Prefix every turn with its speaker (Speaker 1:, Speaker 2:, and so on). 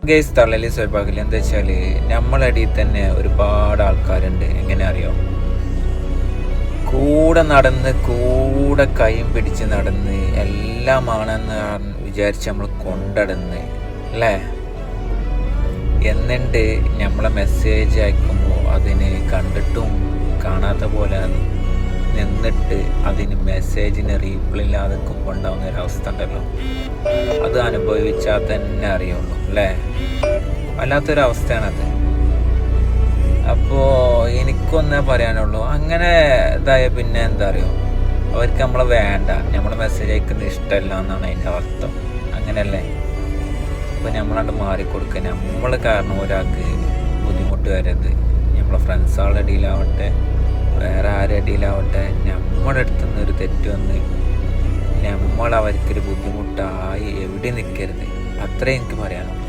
Speaker 1: Guys തള്ളലി സ്വയപ്പാക്കില്ല എന്താ വെച്ചാൽ നമ്മളടിയിൽ തന്നെ ഒരുപാട് ആൾക്കാരുണ്ട്. എങ്ങനെ അറിയോ? കൂടെ നടന്ന് കൂടെ കൈയും പിടിച്ച് നടന്ന് എല്ലാമാണെന്ന് വിചാരിച്ച് നമ്മൾ കൊണ്ടടന്ന് അല്ലേ? എന്നിട്ട് നമ്മളെ മെസ്സേജ് അയക്കുമ്പോൾ അതിന് കണ്ടിട്ടും കാണാത്ത പോലെ നിന്നിട്ട് അതിന് മെസ്സേജിന് റീപ്ലൈ ഇല്ലാതെ കൊണ്ടുണ്ടാവുന്ന ഒരവസ്ഥ ഉണ്ടല്ലോ, അത് അനുഭവിച്ചാൽ തന്നെ അറിയുള്ളൂ അല്ലേ? വല്ലാത്തൊരവസ്ഥയാണത്. അപ്പോൾ എനിക്കൊന്നേ പറയാനുള്ളൂ, അങ്ങനെ ഇതായ പിന്നെ എന്താ അറിയോ, അവർക്ക് നമ്മളെ വേണ്ട, നമ്മളെ മെസ്സേജ് അയക്കുന്നത് ഇഷ്ടമല്ല എന്നാണ് അതിൻ്റെ അർത്ഥം. അങ്ങനെയല്ലേ? അപ്പോൾ നമ്മളാണ്ട് മാറിക്കൊടുക്കുക. നമ്മൾ കാരണം ഒരാൾക്ക് ബുദ്ധിമുട്ട് വരരുത്. നമ്മളെ ഫ്രണ്ട്സുകളുടെ ഇടയിലാവട്ടെ വേറെ ആരുടെ ഇടയിലാവട്ടെ, നമ്മുടെ അടുത്ത് നിന്ന് ഒരു തെറ്റ് വന്ന് നമ്മൾ അവർക്കൊരു ബുദ്ധിമുട്ടായി എവിടെ നിൽക്കരുത്. അത്രേ എനിക്ക് പറയാനുള്ളൂ.